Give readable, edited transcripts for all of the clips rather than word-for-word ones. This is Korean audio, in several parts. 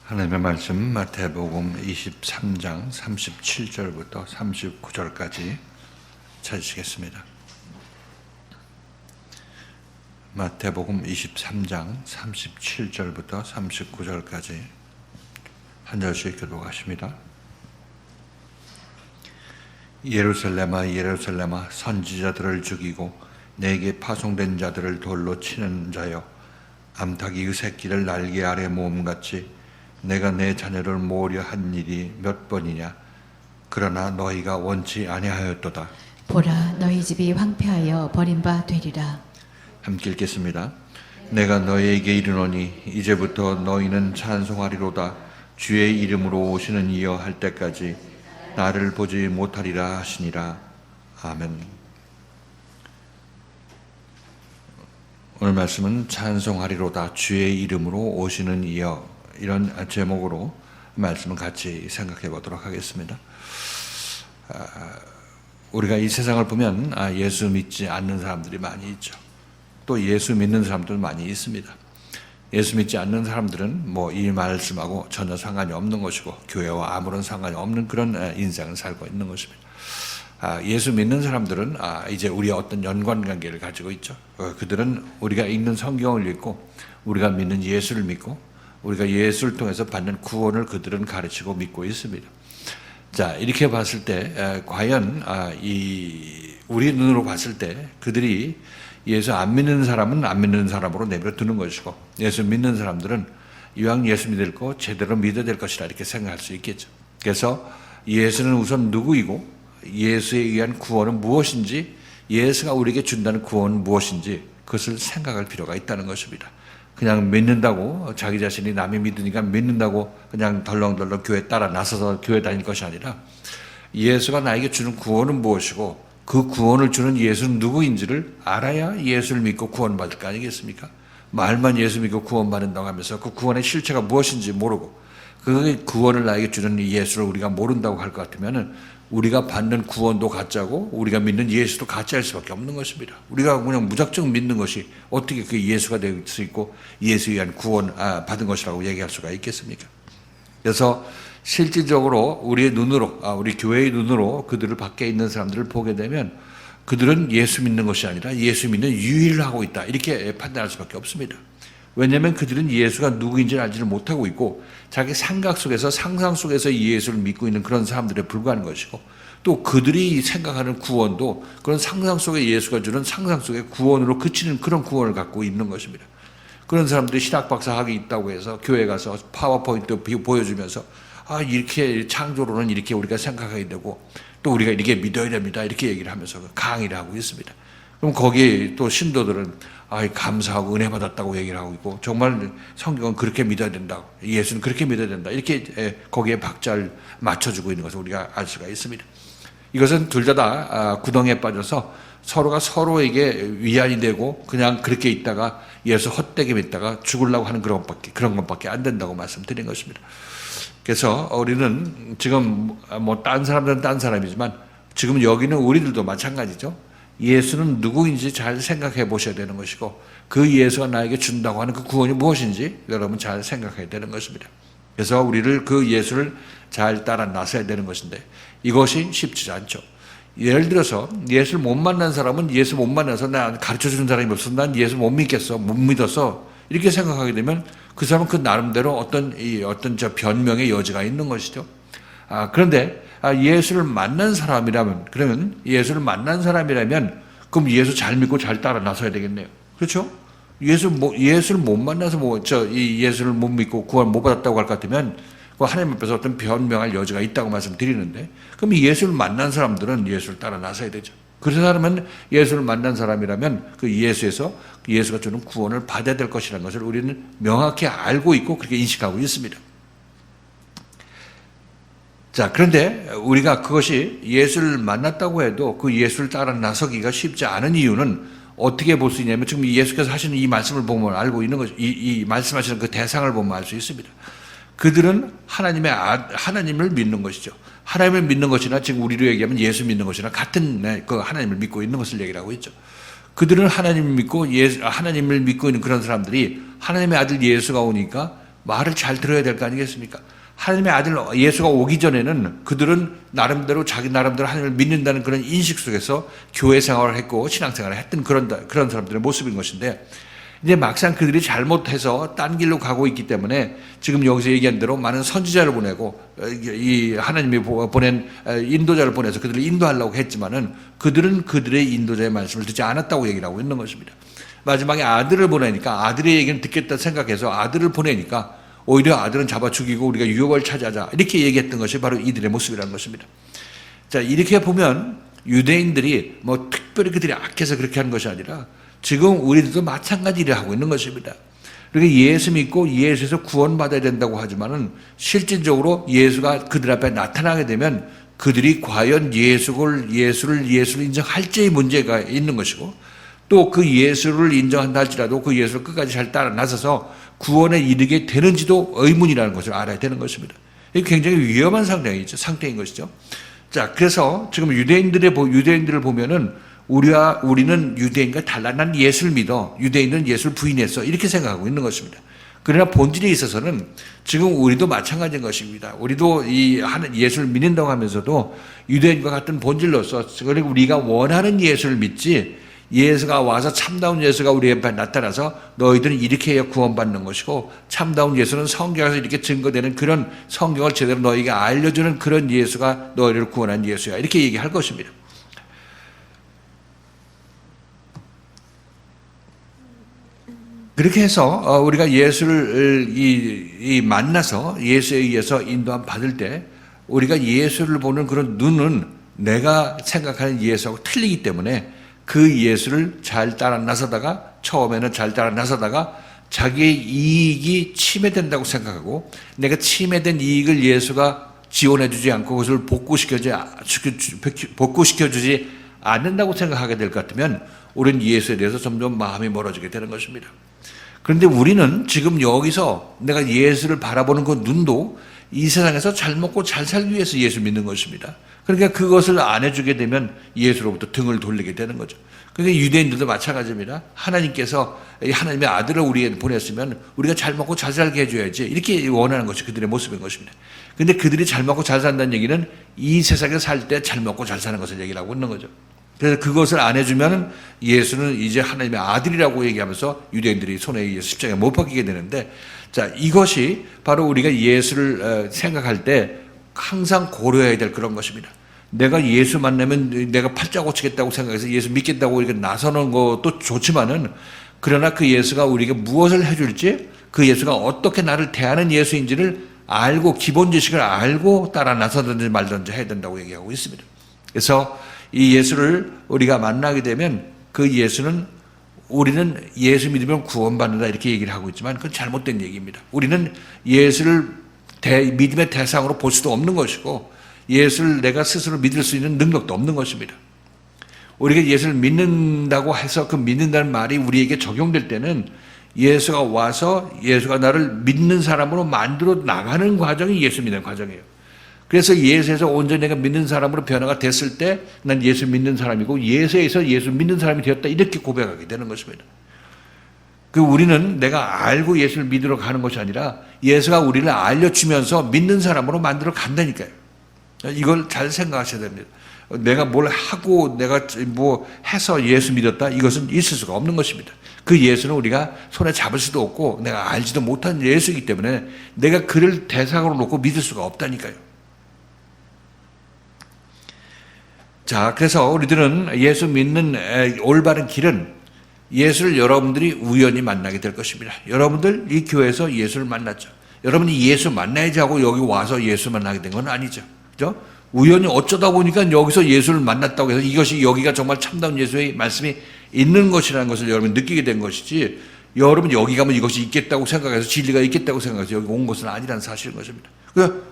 하나님의 말씀 마태복음 23장 37절부터 39절까지 찾으시겠습니다. 마태복음 23장 37절부터 39절까지 한 절씩 교독하십니다. 예루살렘아 예루살렘아 선지자들을 죽이고 내게 파송된 자들을 돌로 치는 자여, 암탉이 새끼를 날개 아래 모음같이 내가 내 자녀를 모으려 한 일이 몇 번이냐. 그러나 너희가 원치 아니하였도다. 보라, 너희 집이 황폐하여 버린 바 되리라. 함께 읽겠습니다. 내가 너희에게 이르노니 이제부터 너희는 찬송하리로다. 주의 이름으로 오시는 이여 할 때까지 나를 보지 못하리라 하시니라. 아멘. 오늘 말씀은 찬송하리로다. 주의 이름으로 오시는 이여, 이런 제목으로 말씀을 같이 생각해 보도록 하겠습니다. 우리가 이 세상을 보면 예수 믿지 않는 사람들이 많이 있죠. 또 예수 믿는 사람들 많이 있습니다. 예수 믿지 않는 사람들은 이 말씀하고 전혀 상관이 없는 것이고 교회와 아무런 상관이 없는 그런 인생을 살고 있는 것입니다. 예수 믿는 사람들은 이제 우리의 어떤 연관관계를 가지고 있죠. 그들은 우리가 읽는 성경을 읽고 우리가 믿는 예수를 믿고 우리가 예수를 통해서 받는 구원을 그들은 가르치고 믿고 있습니다. 자, 이렇게 봤을 때 과연 우리 눈으로 봤을 때 그들이 예수 안 믿는 사람은 안 믿는 사람으로 내버려 두는 것이고, 예수 믿는 사람들은 이왕 예수 믿을 거 제대로 믿어야 될 것이라 이렇게 생각할 수 있겠죠. 그래서 예수는 우선 누구이고 예수에 의한 구원은 무엇인지, 예수가 우리에게 준다는 구원은 무엇인지 그것을 생각할 필요가 있다는 것입니다. 그냥 믿는다고, 자기 자신이 남이 믿으니까 믿는다고 그냥 덜렁덜렁 교회 따라 나서서 교회 다닐 것이 아니라 예수가 나에게 주는 구원은 무엇이고 그 구원을 주는 예수는 누구인지를 알아야 예수를 믿고 구원받을 거 아니겠습니까? 말만 예수 믿고 구원받는다고 하면서 그 구원의 실체가 무엇인지 모르고 그 구원을 나에게 주는 이 예수를 우리가 모른다고 할 것 같으면 우리가 받는 구원도 가짜고 우리가 믿는 예수도 가짜일 수밖에 없는 것입니다. 우리가 그냥 무작정 믿는 것이 어떻게 그 예수가 될 수 있고 예수에 의한 구원 받은 것이라고 얘기할 수가 있겠습니까? 그래서 실질적으로 우리의 눈으로, 우리 교회의 눈으로 그들을 밖에 있는 사람들을 보게 되면 그들은 예수 믿는 것이 아니라 예수 믿는 유의를 하고 있다, 이렇게 판단할 수밖에 없습니다. 왜냐하면 그들은 예수가 누구인지를 알지를 못하고 있고 자기 생각 속에서, 상상 속에서 이 예수를 믿고 있는 그런 사람들에 불과한 것이고, 또 그들이 생각하는 구원도 그런 상상 속에 예수가 주는 상상 속의 구원으로 그치는 그런 구원을 갖고 있는 것입니다. 그런 사람들이 신학박사 학위 있다고 해서 교회 가서 파워포인트 보여주면서 이렇게 창조론은 이렇게 우리가 생각하게 되고 또 우리가 이렇게 믿어야 됩니다, 이렇게 얘기를 하면서 강의를 하고 있습니다. 그럼 거기에 또 신도들은 감사하고 은혜 받았다고 얘기를 하고 있고, 정말 성경은 그렇게 믿어야 된다, 예수는 그렇게 믿어야 된다, 이렇게 거기에 박자를 맞춰주고 있는 것을 우리가 알 수가 있습니다. 이것은 둘 다 구덩이에 빠져서 서로가 서로에게 위안이 되고 그냥 그렇게 있다가 예수 헛되게 믿다가 죽으려고 하는 그런 것밖에 안 된다고 말씀드린 것입니다. 그래서 우리는 지금 딴 사람들은 딴 사람이지만 지금 여기는 우리들도 마찬가지죠. 예수는 누구인지 잘 생각해 보셔야 되는 것이고 그 예수가 나에게 준다고 하는 그 구원이 무엇인지 여러분 잘 생각해야 되는 것입니다. 그래서 우리를 그 예수를 잘 따라 나서야 되는 것인데 이것이 쉽지 않죠. 예를 들어서 예수를 못 만난 사람은 예수 못 만나서 나 가르쳐주는 사람이 없어서 난 예수 못 믿겠어, 못 믿어서 이렇게 생각하게 되면 그 사람은 그 나름대로 어떤 변명의 여지가 있는 것이죠. 그런데 예수를 만난 사람이라면, 그러면 예수를 만난 사람이라면 그럼 예수 잘 믿고 잘 따라 나서야 되겠네요. 그렇죠? 예수를 못 만나서 이 예수를 못 믿고 구원 못 받았다고 할 것 같으면 그 하나님 앞에서 어떤 변명할 여지가 있다고 말씀드리는데, 그럼 예수를 만난 사람들은 예수를 따라 나서야 되죠. 그래서 사람은 예수를 만난 사람이라면 그 예수에서 예수가 주는 구원을 받아야 될 것이라는 것을 우리는 명확히 알고 있고 그렇게 인식하고 있습니다. 자, 그런데 우리가 그것이 예수를 만났다고 해도 그 예수를 따라 나서기가 쉽지 않은 이유는 어떻게 볼 수 있냐면, 지금 예수께서 하시는 이 말씀을 보면 알고 있는 것이, 이 말씀하시는 그 대상을 보면 알 수 있습니다. 그들은 하나님을 믿는 것이죠. 하나님을 믿는 것이나 지금 우리로 얘기하면 예수 믿는 것이나 같은 그 하나님을 믿고 있는 것을 얘기를 하고 있죠. 그들은 하나님을 믿고 있는 그런 사람들이 하나님의 아들 예수가 오니까 말을 잘 들어야 될 거 아니겠습니까? 하나님의 아들 예수가 오기 전에는 그들은 나름대로 자기 나름대로 하나님을 믿는다는 그런 인식 속에서 교회 생활을 했고 신앙생활을 했던 그런 사람들의 모습인 것인데, 이제 막상 그들이 잘못해서 딴 길로 가고 있기 때문에 지금 여기서 얘기한 대로 많은 선지자를 보내고 이 하나님이 보낸 인도자를 보내서 그들을 인도하려고 했지만은 그들은 그들의 인도자의 말씀을 듣지 않았다고 얘기를 하고 있는 것입니다. 마지막에 아들을 보내니까 아들의 얘기는 듣겠다 생각해서 아들을 보내니까 오히려 아들은 잡아 죽이고 우리가 유업을 차지하자 이렇게 얘기했던 것이 바로 이들의 모습이라는 것입니다. 자, 이렇게 보면 유대인들이 뭐 특별히 그들이 악해서 그렇게 하는 것이 아니라 지금 우리들도 마찬가지 일을 하고 있는 것입니다. 그러니까 예수 믿고 예수에서 구원받아야 된다고 하지만은 실질적으로 예수가 그들 앞에 나타나게 되면 그들이 과연 예수를 인정할지의 문제가 있는 것이고, 또 그 예수를 인정한다 할지라도 그 예수를 끝까지 잘 따라 나서서 구원에 이르게 되는지도 의문이라는 것을 알아야 되는 것입니다. 이게 굉장히 위험한 상태인 것이죠. 자, 그래서 지금 유대인들을 보면은 우리는 유대인과 달라난 예수를 믿어, 유대인은 예수를 부인했어, 이렇게 생각하고 있는 것입니다. 그러나 본질에 있어서는 지금 우리도 마찬가지인 것입니다. 우리도 예수를 믿는다고 하면서도 유대인과 같은 본질로서 그리고 우리가 원하는 예수를 믿지, 예수가 와서 참다운 예수가 우리 앞에 나타나서 너희들은 이렇게 해야 구원받는 것이고 참다운 예수는 성경에서 이렇게 증거되는 그런 성경을 제대로 너희에게 알려주는 그런 예수가 너희를 구원한 예수야, 이렇게 얘기할 것입니다. 그렇게 해서 우리가 예수를 만나서 예수에 의해서 인도함 받을 때 우리가 예수를 보는 그런 눈은 내가 생각하는 예수하고 틀리기 때문에 그 예수를 잘 따라 나서다가 처음에는 잘 따라 나서다가 자기의 이익이 침해된다고 생각하고 내가 침해된 이익을 예수가 지원해 주지 않고 그것을 복구시켜 주지 않는다고 생각하게 될 것 같으면 우리는 예수에 대해서 점점 마음이 멀어지게 되는 것입니다. 그런데 우리는 지금 여기서 내가 예수를 바라보는 그 눈도 이 세상에서 잘 먹고 잘 살기 위해서 예수 믿는 것입니다. 그러니까 그것을 안 해주게 되면 예수로부터 등을 돌리게 되는 거죠. 그러니까 유대인들도 마찬가지입니다. 하나님께서 하나님의 아들을 우리에게 보냈으면 우리가 잘 먹고 잘 살게 해줘야지, 이렇게 원하는 것이 그들의 모습인 것입니다. 그런데 그들이 잘 먹고 잘 산다는 얘기는 이 세상에 살 때 잘 먹고 잘 사는 것을 얘기를 하고 있는 거죠. 그래서 그것을 안 해주면 예수는 이제 하나님의 아들이라고 얘기하면서 유대인들이 손에 의해서 십자가에 못 박히게 되는데, 자, 이것이 바로 우리가 예수를 생각할 때 항상 고려해야 될 그런 것입니다. 내가 예수 만나면 내가 팔자 고치겠다고 생각해서 예수 믿겠다고 이렇게 나서는 것도 좋지만은, 그러나 그 예수가 우리에게 무엇을 해줄지, 그 예수가 어떻게 나를 대하는 예수인지를 알고 기본 지식을 알고 따라 나서든지 말든지 해야 된다고 얘기하고 있습니다. 그래서 이 예수를 우리가 만나게 되면 그 예수는, 우리는 예수 믿으면 구원받는다 이렇게 얘기를 하고 있지만 그건 잘못된 얘기입니다. 우리는 예수를 믿음의 대상으로 볼 수도 없는 것이고 예수를 내가 스스로 믿을 수 있는 능력도 없는 것입니다. 우리가 예수를 믿는다고 해서 그 믿는다는 말이 우리에게 적용될 때는 예수가 와서 예수가 나를 믿는 사람으로 만들어 나가는 과정이 예수 믿는 과정이에요. 그래서 예수에서 온전히 내가 믿는 사람으로 변화가 됐을 때 난 예수 믿는 사람이고 예수에서 예수 믿는 사람이 되었다, 이렇게 고백하게 되는 것입니다. 그 우리는 내가 알고 예수를 믿으러 가는 것이 아니라 예수가 우리를 알려주면서 믿는 사람으로 만들어 간다니까요. 이걸 잘 생각하셔야 됩니다. 내가 뭘 하고 내가 뭐 해서 예수 믿었다, 이것은 있을 수가 없는 것입니다. 그 예수는 우리가 손에 잡을 수도 없고 내가 알지도 못한 예수이기 때문에 내가 그를 대상으로 놓고 믿을 수가 없다니까요. 자, 그래서 우리들은 예수 믿는 올바른 길은 예수를 여러분들이 우연히 만나게 될 것입니다. 여러분들 이 교회에서 예수를 만났죠. 여러분이 예수 만나야지 하고 여기 와서 예수 만나게 된 건 아니죠. 그죠? 우연히 어쩌다 보니까 여기서 예수를 만났다고 해서 이것이 여기가 정말 참다운 예수의 말씀이 있는 것이라는 것을 여러분이 느끼게 된 것이지, 여러분 여기 가면 이것이 있겠다고 생각해서 진리가 있겠다고 생각해서 여기 온 것은 아니라는 사실인 것입니다.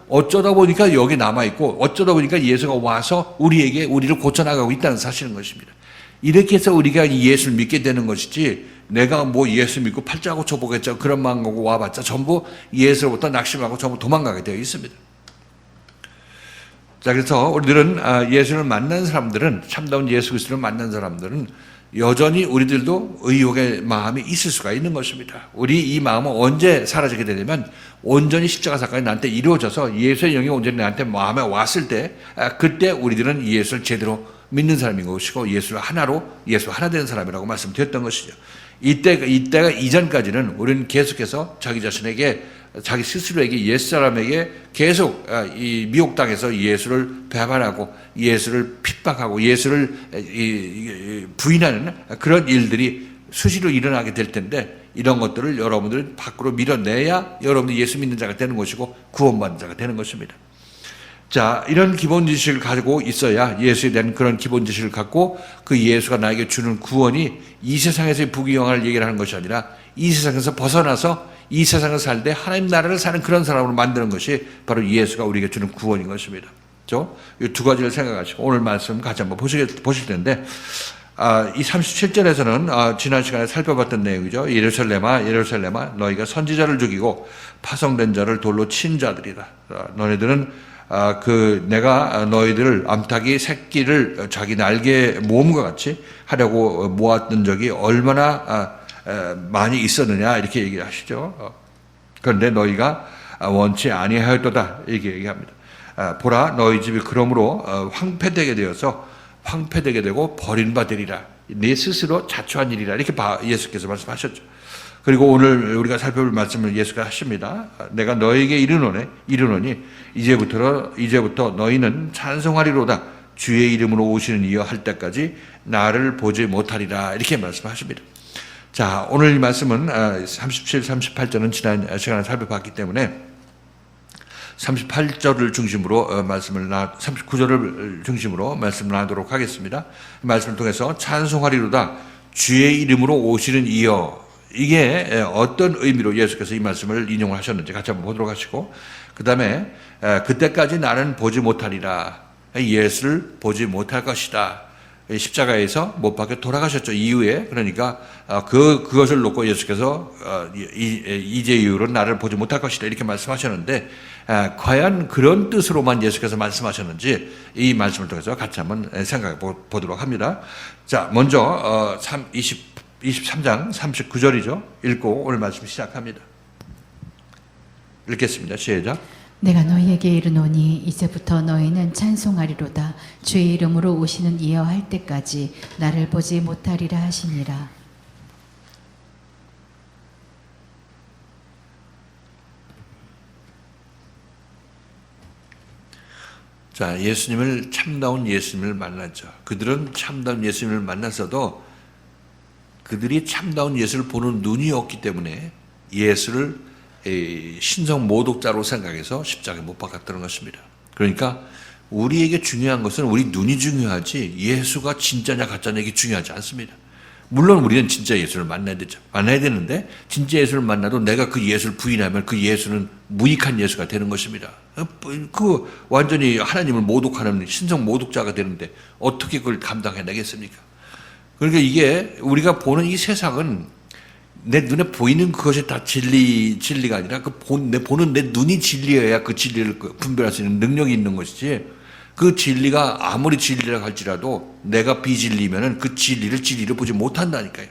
어쩌다 보니까 여기 남아있고 어쩌다 보니까 예수가 와서 우리를 고쳐나가고 있다는 사실인 것입니다. 이렇게 해서 우리가 예수를 믿게 되는 것이지, 내가 뭐 예수 믿고 팔자 고쳐보겠죠 그런 마음 갖고 와봤자 전부 예수로부터 낙심하고 전부 도망가게 되어 있습니다. 자, 그래서 우리들은 예수를 만난 사람들은, 참다운 예수 그리스도를 만난 사람들은 여전히 우리들도 의혹의 마음이 있을 수가 있는 것입니다. 우리 이 마음은 언제 사라지게 되냐면 온전히 십자가 사건이 나한테 이루어져서 예수의 영이 온전히 나한테 마음에 왔을 때 그때 우리들은 예수를 제대로 믿는 사람인 것이고 예수 하나 되는 사람이라고 말씀드렸던 것이죠. 이때가 이전까지는 우리는 계속해서 자기 자신에게 자기 스스로에게 옛사람에게 계속 이 미혹당해서 예수를 배반하고 예수를 핍박하고 예수를 부인하는 그런 일들이 수시로 일어나게 될 텐데 이런 것들을 여러분들은 밖으로 밀어내야 여러분들이 예수 믿는 자가 되는 것이고 구원받는 자가 되는 것입니다. 자, 이런 기본 지식을 가지고 있어야 예수에 대한 그런 기본 지식을 갖고 그 예수가 나에게 주는 구원이 이 세상에서의 부귀영화를 얘기를 하는 것이 아니라 이 세상에서 벗어나서 이 세상을 살 때 하나님 나라를 사는 그런 사람으로 만드는 것이 바로 예수가 우리에게 주는 구원인 것입니다. 그렇죠? 이 두 가지를 생각하시고 오늘 말씀 같이 한번 보실 텐데 이 37절에서는 지난 시간에 살펴봤던 내용이죠. 예루살렘아 예루살렘아 너희가 선지자를 죽이고 파송된 자를 돌로 친 자들이다. 너희들은 내가 너희들을 암탉이 새끼를 자기 날개 모음과 같이 하려고 모았던 적이 얼마나 많이 있었느냐 이렇게 얘기를 하시죠. 그런데 너희가 원치 아니하였도다 이렇게 얘기합니다. 보라 너희 집이 그러므로 황폐되게 되고 버림받으리라. 네 스스로 자초한 일이라 이렇게 예수께서 말씀하셨죠. 그리고 오늘 우리가 살펴볼 말씀을 예수가 하십니다. 내가 너에게 이르노니 이제부터 너희는 찬송하리로다. 주의 이름으로 오시는 이여 할 때까지 나를 보지 못하리라 이렇게 말씀하십니다. 자, 오늘 이 말씀은 37, 38절은 지난 시간에 살펴봤기 때문에 38절을 중심으로 39절을 중심으로 말씀을 나누도록 하겠습니다. 이 말씀을 통해서 찬송하리로다. 주의 이름으로 오시는 이여 이게 어떤 의미로 예수께서 이 말씀을 인용을 하셨는지 같이 한번 보도록 하시고 그 다음에 그때까지 나는 보지 못하리라. 예수를 보지 못할 것이다. 십자가에서 못 박혀 돌아가셨죠. 이후에 그러니까 그것을 놓고 예수께서 이제 이후로 나를 보지 못할 것이다 이렇게 말씀하셨는데 과연 그런 뜻으로만 예수께서 말씀하셨는지 이 말씀을 통해서 같이 한번 생각해 보도록 합니다. 자, 먼저 23장 39절이죠. 읽고 오늘 말씀 시작합니다. 읽겠습니다. 시작. 내가 너희에게 이르노니 이제부터 너희는 찬송하리로다. 주의 이름으로 오시는 이여 할 때까지 나를 보지 못하리라 하시니라. 자, 참다운 예수님을 만났죠. 그들은 참다운 예수님을 만났어도 그들이 참다운 예수를 보는 눈이 없기 때문에 예수를 신성 모독자로 생각해서 십자가에 못 박았다는 것입니다. 그러니까 우리에게 중요한 것은 우리 눈이 중요하지 예수가 진짜냐 가짜냐 이게 중요하지 않습니다. 물론 우리는 진짜 예수를 만나야 되는데 진짜 예수를 만나도 내가 그 예수를 부인하면 그 예수는 무익한 예수가 되는 것입니다. 완전히 하나님을 모독하는 신성 모독자가 되는데 어떻게 그걸 감당해내겠습니까? 그러니까 이게 우리가 보는 이 세상은 내 눈에 보이는 그것이 다 진리가 아니라 보는 내 눈이 진리여야 그 진리를 분별할 수 있는 능력이 있는 것이지 그 진리가 아무리 진리라고 할지라도 내가 비진리면은 그 진리를 보지 못한다니까요.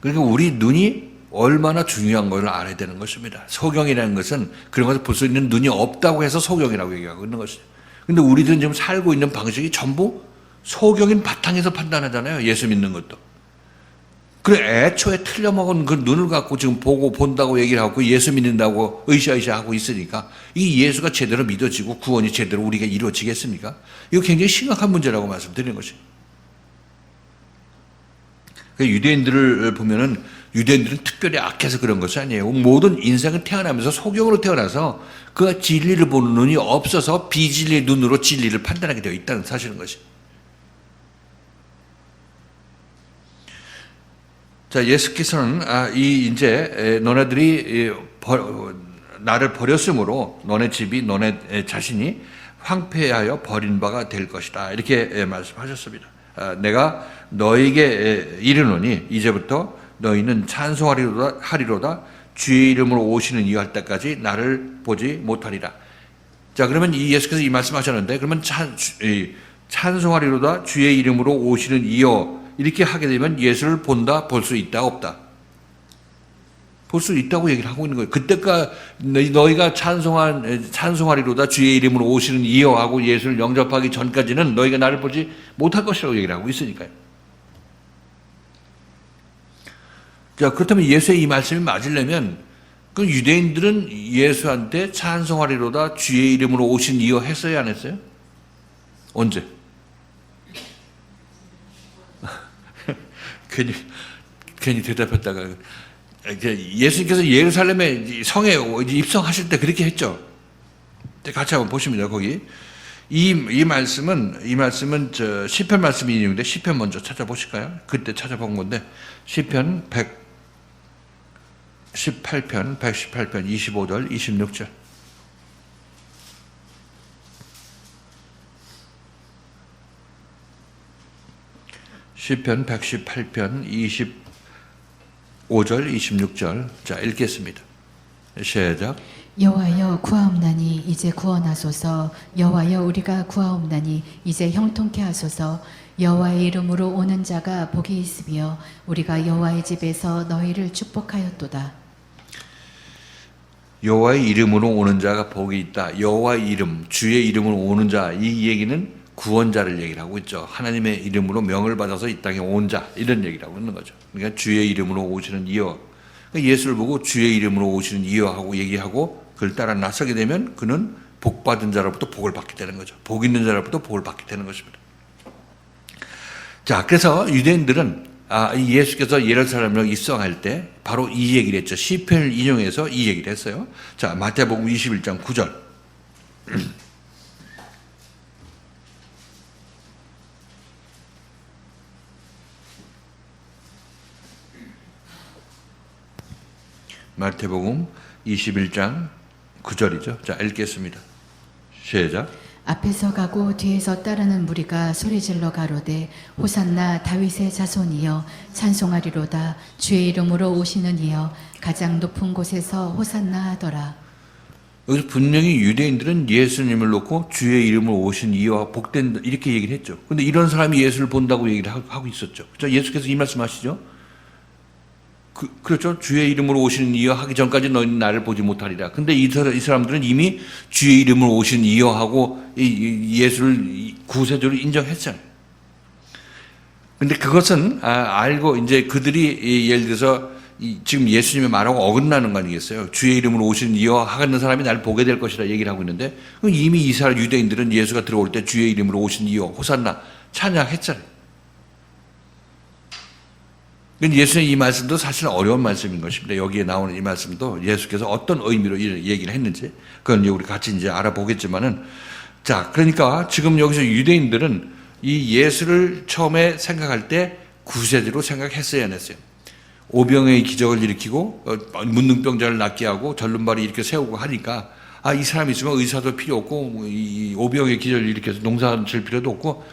그러니까 우리 눈이 얼마나 중요한 걸 알아야 되는 것입니다. 소경이라는 것은 그런 것을 볼 수 있는 눈이 없다고 해서 소경이라고 얘기하고 있는 것이죠. 근데 우리들은 지금 살고 있는 방식이 전부 소경인 바탕에서 판단하잖아요. 예수 믿는 것도. 그래, 애초에 틀려먹은 그 눈을 갖고 지금 보고 본다고 얘기를 하고 예수 믿는다고 으쌰으쌰 하고 있으니까 이 예수가 제대로 믿어지고 구원이 제대로 우리가 이루어지겠습니까? 이거 굉장히 심각한 문제라고 말씀드리는 것이에요. 유대인들을 보면은 유대인들은 특별히 악해서 그런 것이 아니에요. 모든 인생은 태어나면서 소경으로 태어나서 그 진리를 보는 눈이 없어서 비진리의 눈으로 진리를 판단하게 되어 있다는 사실인 것이에요. 자, 예수께서는 이제 너네들이 나를 버렸으므로 너네 집이 너네 자신이 황폐하여 버린 바가 될 것이다. 이렇게 말씀하셨습니다. 내가 너에게 이르노니 이제부터 너희는 찬송하리로다. 주의 이름으로 오시는 이여 할 때까지 나를 보지 못하리라. 자, 그러면 이 예수께서 이 말씀하셨는데 그러면 찬송하리로다 주의 이름으로 오시는 이여 이렇게 하게 되면 예수를 본다, 볼 수 있다, 없다. 볼 수 있다고 얘기를 하고 있는 거예요. 그때까 너희가 찬송하리로다 주의 이름으로 오시는 이여 하고 예수를 영접하기 전까지는 너희가 나를 보지 못할 것이라고 얘기를 하고 있으니까요. 자, 그렇다면 예수의 이 말씀이 맞으려면 그 유대인들은 예수한테 찬송하리로다 주의 이름으로 오신 이여 했어요, 안 했어요? 언제? 괜히 대답했다가 예수님께서 예루살렘에 성에 입성하실 때 그렇게 했죠. 같이 한번 보십니다. 거기 이 말씀은 저 시편 말씀이 인용돼. 시편 먼저 찾아보실까요? 그때 찾아본 건데 시편 118편 25절 26절. 시편 118편 25절 26절. 자, 읽겠습니다. 시작. 여호와여 구하옵나니 이제 구원하소서. 여호와여 우리가 구하옵나니 이제 형통케 하소서. 여호와의 이름으로 오는 자가 복이 있으며 우리가 여호와의 집에서 너희를 축복하였도다. 여호와의 이름으로 오는 자가 복이 있다. 여호와의 이름, 주의 이름으로 오는 자, 이 얘기는 구원자를 얘기를 하고 있죠. 하나님의 이름으로 명을 받아서 이 땅에 온 자, 이런 얘기를 하고 있는 거죠. 그러니까 주의 이름으로 오시는 이여. 그러니까 예수를 보고 주의 이름으로 오시는 이여 하고 얘기하고 그를 따라 나서게 되면 그는 복 받은 자로부터 복을 받게 되는 거죠. 복 있는 자로부터 복을 받게 되는 것입니다. 자, 그래서 유대인들은 예수께서 예루살렘으로 입성할 때 바로 이 얘기를 했죠. 시편을 인용해서 이 얘기를 했어요. 자, 마태복음 21장 9절. 마태복음 21장 9절이죠. 자, 읽겠습니다. 시작. 앞에서 가고 뒤에서 따르는 무리가 소리질러 가로되 호산나 다윗의 자손이여 찬송하리로다 주의 이름으로 오시는 이여 가장 높은 곳에서 호산나 하더라. 여기서 분명히 유대인들은 예수님을 놓고 주의 이름으로 오신 이와 복된 이렇게 얘기를 했죠. 근데 이런 사람이 예수를 본다고 얘기를 하고 있었죠. 그렇죠? 예수께서 이 말씀하시죠. 그렇죠. 주의 이름으로 오시는 이여 하기 전까지 너희는 나를 보지 못하리라. 근데 이 사람들은 이미 주의 이름으로 오신 이여 하고 예수를 구세주로 인정했잖아요. 근데 그것은 알고 이제 그들이 예를 들어서 지금 예수님의 말하고 어긋나는 거 아니겠어요? 주의 이름으로 오시는 이여 하는 사람이 나를 보게 될 것이라 얘기를 하고 있는데 이미 이스라엘 유대인들은 예수가 들어올 때 주의 이름으로 오신 이여 호산나 찬양했잖아요. 예수의 이 말씀도 사실 어려운 말씀인 것입니다. 여기에 나오는 이 말씀도 예수께서 어떤 의미로 얘기를 했는지 그건 우리 같이 이제 알아보겠지만은 자, 그러니까 지금 여기서 유대인들은 이 예수를 처음에 생각할 때 구세주로 생각했어야 했어요. 오병의 기적을 일으키고 문둥병자를 낫게 하고 절름발이 이렇게 세우고 하니까 이 사람이 있으면 의사도 필요 없고 이 오병의 기적을 일으켜서 농사 질 필요도 없고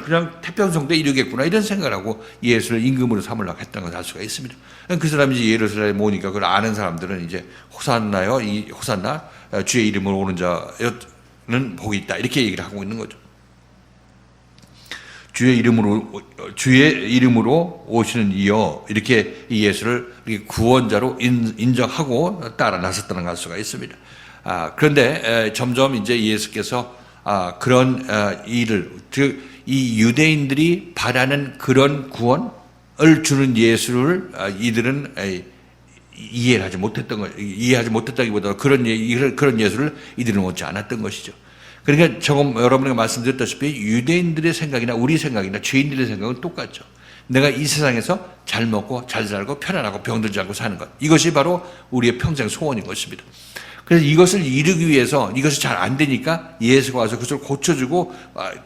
그냥 태평성대 이르겠구나 이런 생각을 하고 예수를 임금으로 삼으려고 했던 걸 알 수가 있습니다. 그 사람이 이제 예루살렘에 오니까 그걸 아는 사람들은 이제 호산나요, 이 호산나 주의 이름으로 오는 자는 복이 있다 이렇게 얘기를 하고 있는 거죠. 주의 이름으로 오시는 이여 이렇게 이 예수를 이렇게 구원자로 인정하고 따라 나섰다는 걸 알 수가 있습니다. 그런데 점점 이제 예수께서 그런 일을 즉 이 유대인들이 바라는 그런 구원을 주는 예수를 이들은 이해하지 못했다기보다 그런 예수를 이들은 얻지 않았던 것이죠. 그러니까 조금 여러분에게 말씀드렸다시피 유대인들의 생각이나 우리 생각이나 죄인들의 생각은 똑같죠. 내가 이 세상에서 잘 먹고 잘 살고 편안하고 병들지 않고 사는 것 이것이 바로 우리의 평생 소원인 것입니다. 그래서 이것을 이루기 위해서 이것이 잘 안 되니까 예수가 와서 그것을 고쳐주고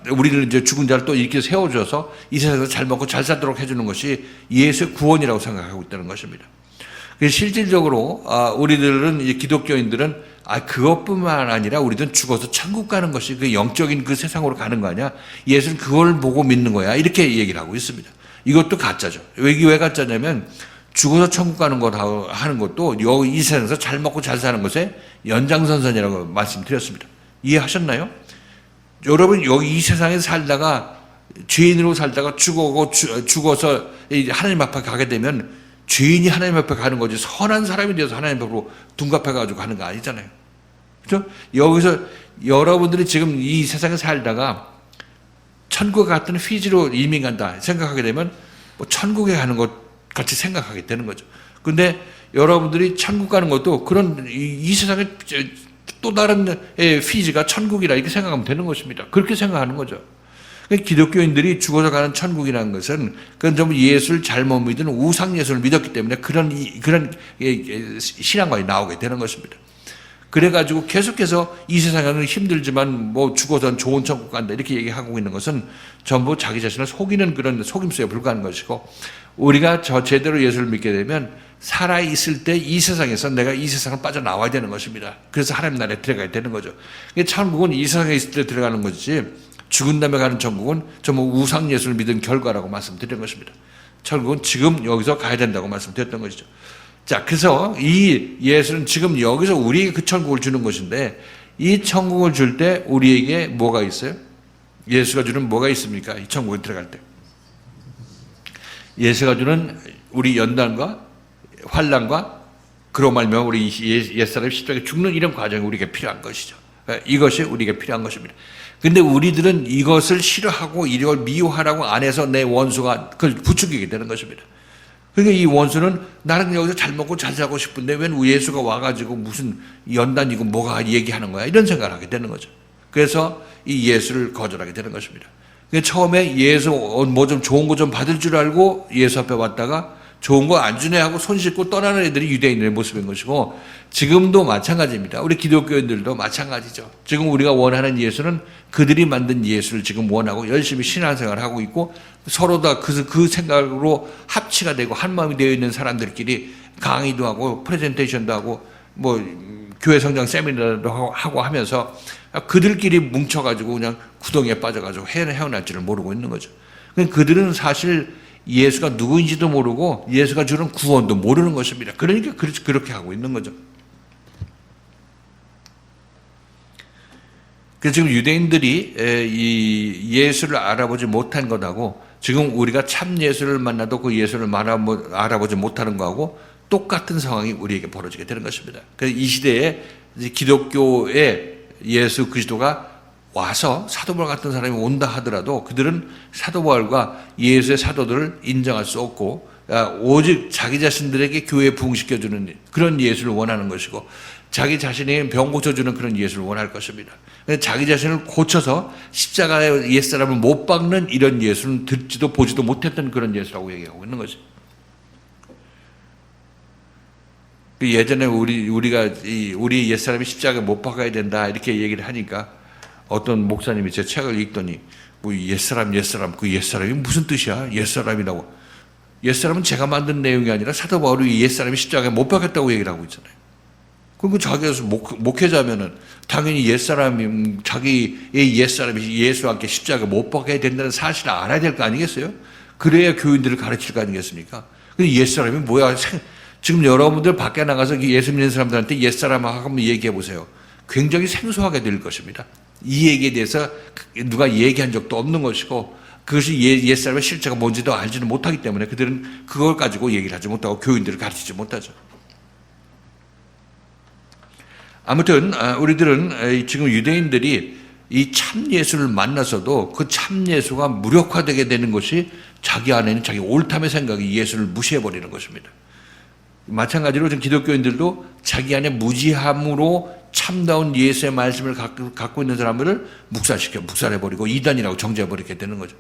우리를 이제 죽은 자를 또 이렇게 세워줘서 이 세상에서 잘 먹고 잘 살도록 해주는 것이 예수의 구원이라고 생각하고 있다는 것입니다. 그래서 실질적으로 우리들은 이제 기독교인들은 그것뿐만 아니라 우리들은 죽어서 천국 가는 것이 그 영적인 그 세상으로 가는 거 아니야? 예수는 그걸 보고 믿는 거야. 이렇게 얘기를 하고 있습니다. 이것도 가짜죠. 왜 가짜냐면 죽어서 천국 가는 것 하는 것도 이 세상에서 잘 먹고 잘 사는 것의 연장선상이라고 말씀드렸습니다. 이해하셨나요? 여러분 여기 이 세상에 살다가 죄인으로 살다가 죽어서 하나님 앞에 가게 되면 죄인이 하나님 앞에 가는 거지 선한 사람이 되어서 하나님 앞으로 둔갑해가지고 가는 거 아니잖아요. 그렇죠? 여기서 여러분들이 지금 이 세상에 살다가 천국 같은 피지로 이민 간다 생각하게 되면 뭐 천국에 가는 것 같이 생각하게 되는 거죠. 근데 여러분들이 천국 가는 것도 그런 이 세상에 또 다른 피지가 천국이라 이렇게 생각하면 되는 것입니다. 그렇게 생각하는 거죠. 기독교인들이 죽어서 가는 천국이라는 것은 그건 전부 예수를 잘못 믿은 우상 예수를 믿었기 때문에 그런 신앙관이 나오게 되는 것입니다. 그래가지고 계속해서 이 세상에는 힘들지만 뭐 죽어선 좋은 천국 간다 이렇게 얘기하고 있는 것은 전부 자기 자신을 속이는 그런 속임수에 불과한 것이고, 우리가 제대로 예수를 믿게 되면 살아있을 때 이 세상에서 내가 이 세상을 빠져나와야 되는 것입니다. 그래서 하나님 나라에 들어가야 되는 거죠. 천국은 이 세상에 있을 때 들어가는 것이지 죽은 다음에 가는 천국은 전부 우상 예수를 믿은 결과라고 말씀드린 것입니다. 천국은 지금 여기서 가야 된다고 말씀드렸던 것이죠. 자, 그래서 이 예수는 지금 여기서 우리에게 그 천국을 주는 것인데, 이 천국을 줄 때 우리에게 뭐가 있어요? 예수가 주는 뭐가 있습니까? 이 천국에 들어갈 때. 예수가 주는 우리 연단과 환난과 그로 말미암아 우리 옛사람이 십자가에 죽는 이런 과정이 우리에게 필요한 것이죠. 이것이 우리에게 필요한 것입니다. 근데 우리들은 이것을 싫어하고 이걸 미워하라고 안 해서 내 원수가 그걸 부추기게 되는 것입니다. 그러니까 이 원수는 나는 여기서 잘 먹고 잘 자고 싶은데 왜 예수가 와가지고 무슨 연단이고 뭐가 얘기하는 거야 이런 생각을 하게 되는 거죠. 그래서 이 예수를 거절하게 되는 것입니다. 그러니까 처음에 예수 뭐 좀 좋은 거 좀 받을 줄 알고 예수 앞에 왔다가 좋은 거 안 주네 하고 손 씻고 떠나는 애들이 유대인의 모습인 것이고, 지금도 마찬가지입니다. 우리 기독교인들도 마찬가지죠. 지금 우리가 원하는 예수는 그들이 만든 예수를 지금 원하고 열심히 신앙생활을 하고 있고, 서로 다 그 생각으로 합치가 되고 한 마음이 되어 있는 사람들끼리 강의도 하고 프레젠테이션도 하고 뭐 교회 성장 세미나도 하고 하면서 그들끼리 뭉쳐가지고 그냥 구덩이에 빠져가지고 헤어날 줄을 모르고 있는 거죠. 그들은 사실 예수가 누구인지도 모르고 예수가 주는 구원도 모르는 것입니다. 그러니까 그렇게 하고 있는 거죠. 그래서 지금 유대인들이 이 예수를 알아보지 못한 것하고 지금 우리가 참 예수를 만나도 그 예수를 알아보지 못하는 것하고 똑같은 상황이 우리에게 벌어지게 되는 것입니다. 그래서 이 시대에 기독교의 예수 그리스도가 와서 사도 바울 같은 사람이 온다 하더라도 그들은 사도 바울과 예수의 사도들을 인정할 수 없고 오직 자기 자신들에게 교회에 부흥시켜주는 그런 예수를 원하는 것이고, 자기 자신이 병 고쳐주는 그런 예수를 원할 것입니다. 자기 자신을 고쳐서 십자가에 옛사람을 못 박는 이런 예수는 듣지도 보지도 못했던 그런 예수라고 얘기하고 있는 거죠. 예전에 우리가 우리 옛사람이 십자가에 못 박아야 된다 이렇게 얘기를 하니까 어떤 목사님이 제 책을 읽더니 뭐 옛사람 그 옛사람이 무슨 뜻이야? 옛사람이라고. 옛사람은 제가 만든 내용이 아니라 사도 바울이 옛사람이 십자가에 못 박았다고 얘기를 하고 있잖아요. 그럼 자기가 목회자면은 당연히 옛사람이 자기의 옛사람이 예수와 함께 십자가에 못 박아야 된다는 사실을 알아야 될 거 아니겠어요? 그래야 교인들을 가르칠 거 아니겠습니까? 근데 옛사람이 뭐야? 지금 여러분들 밖에 나가서 예수 믿는 사람들한테 옛사람하고 한번 얘기해 보세요. 굉장히 생소하게 될 것입니다. 이 얘기에 대해서 누가 얘기한 적도 없는 것이고, 그것이 옛사람의 실체가 뭔지도 알지는 못하기 때문에 그들은 그걸 가지고 얘기를 하지 못하고 교인들을 가르치지 못하죠. 아무튼 우리들은 지금 유대인들이 이 참 예수를 만나서도 그 참 예수가 무력화되게 되는 것이 자기 안에 있는 자기 옳다의 생각이 예수를 무시해버리는 것입니다. 마찬가지로 지금 기독교인들도 자기 안에 무지함으로 참다운 예수의 말씀을 갖고 있는 사람들을 묵살해버리고 이단이라고 정죄해버리게 되는 거죠.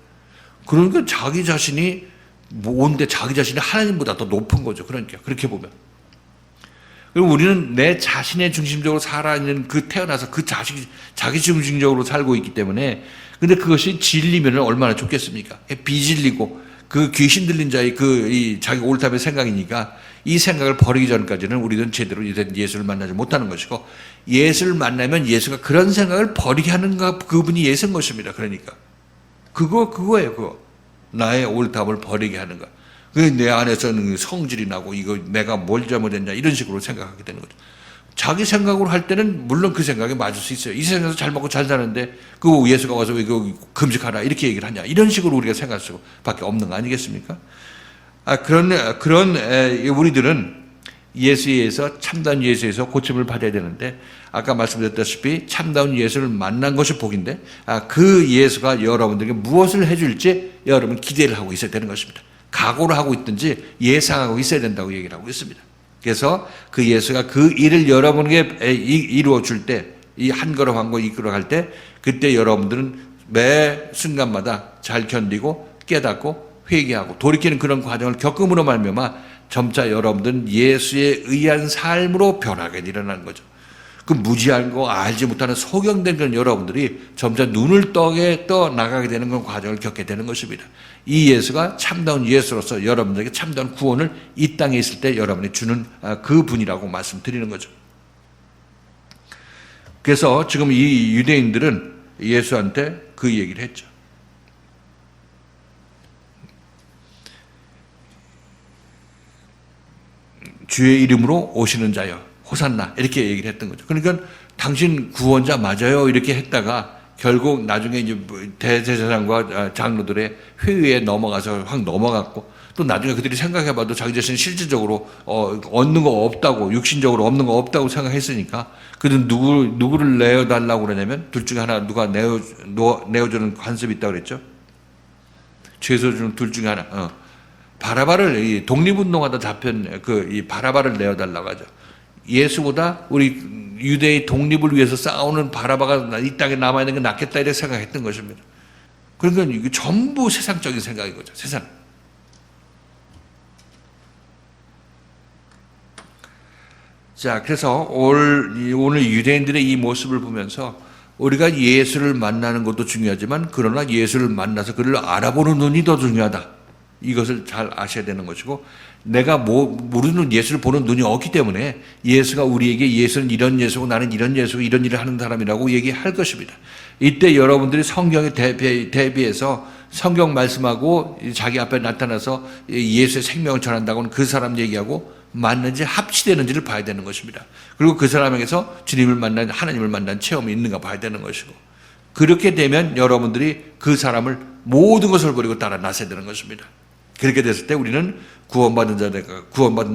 그러니까 자기 자신이 뭔데 자기 자신이 하나님보다 더 높은 거죠. 그러니까 그렇게 보면. 그리고 우리는 내 자신의 중심적으로 살아있는 태어나서 자기 중심적으로 살고 있기 때문에, 근데 그것이 진리면 얼마나 좋겠습니까? 비진리고 그 귀신 들린 자의 이 자기 옳다의 생각이니까 이 생각을 버리기 전까지는 우리는 제대로 예수를 만나지 못하는 것이고, 예수를 만나면 예수가 그런 생각을 버리게 하는 그분이 예수인 것입니다. 그러니까 그거예요. 그거 나의 옳담을 버리게 하는 거. 내 안에서는 성질이 나고 이거 내가 뭘 잘못했냐 이런 식으로 생각하게 되는 거죠. 자기 생각으로 할 때는 물론 그 생각이 맞을 수 있어요. 이 세상에서 잘 먹고 잘 사는데 그 예수가 와서 왜 이거 금식하라 이렇게 얘기를 하냐. 이런 식으로 우리가 생각할 수밖에 없는 거 아니겠습니까? 그런 우리들은 예수에서 참다운 예수에서 고침을 받아야 되는데 아까 말씀드렸다시피 참다운 예수를 만난 것이 복인데 그 예수가 여러분들에게 무엇을 해줄지 여러분 기대를 하고 있어야 되는 것입니다. 각오를 하고 있든지 예상하고 있어야 된다고 얘기를 하고 있습니다. 그래서 그 예수가 그 일을 여러분에게 이루어 줄 때, 이 한 걸음 한 걸음 이끌어 갈 때, 그때 여러분들은 매 순간마다 잘 견디고 깨닫고 회개하고 돌이키는 그런 과정을 겪음으로 말미암아 점차 여러분들은 예수에 의한 삶으로 변하게 일어나는 거죠. 그 무지한 거 알지 못하는 소경된 그런 여러분들이 점차 눈을 떠 나가게 되는 그런 과정을 겪게 되는 것입니다. 이 예수가 참다운 예수로서 여러분들에게 참다운 구원을 이 땅에 있을 때 여러분이 주는 그 분이라고 말씀드리는 거죠. 그래서 지금 이 유대인들은 예수한테 그 얘기를 했죠. 주의 이름으로 오시는 자여 호산나 이렇게 얘기를 했던 거죠. 그러니까 당신 구원자 맞아요 이렇게 했다가 결국 나중에 이제 대제사장과 장로들의 회의에 넘어가서 확 넘어갔고 또 나중에 그들이 생각해봐도 자기 자신 실질적으로 얻는 거 없다고 육신적으로 없는 거 없다고 생각했으니까 그들은 누구를 내어달라고 그러냐면 둘 중에 하나 누가 내어주는 관습이 있다고 그랬죠. 죄서 주는 둘 중에 하나. 바라바를 독립운동하다 잡힌 이 바라바를 내어달라고 하죠. 예수보다 우리 유대의 독립을 위해서 싸우는 바라바가 이 땅에 남아있는 게 낫겠다 이렇게 생각했던 것입니다. 그러니까 이게 전부 세상적인 생각인 거죠. 세상. 자, 그래서 오늘 유대인들의 이 모습을 보면서 우리가 예수를 만나는 것도 중요하지만 그러나 예수를 만나서 그를 알아보는 눈이 더 중요하다. 이것을 잘 아셔야 되는 것이고 내가 모르는 예수를 보는 눈이 없기 때문에 예수가 우리에게 예수는 이런 예수고 나는 이런 예수고 이런 일을 하는 사람이라고 얘기할 것입니다. 이때 여러분들이 성경에 대비해서 성경 말씀하고 자기 앞에 나타나서 예수의 생명을 전한다고는 그 사람 얘기하고 맞는지 합치되는지를 봐야 되는 것입니다. 그리고 그 사람에게서 주님을 만난 하나님을 만난 체험이 있는가 봐야 되는 것이고 그렇게 되면 여러분들이 그 사람을 모든 것을 버리고 따라 나서야 되는 것입니다. 그렇게 됐을 때 우리는 구원받은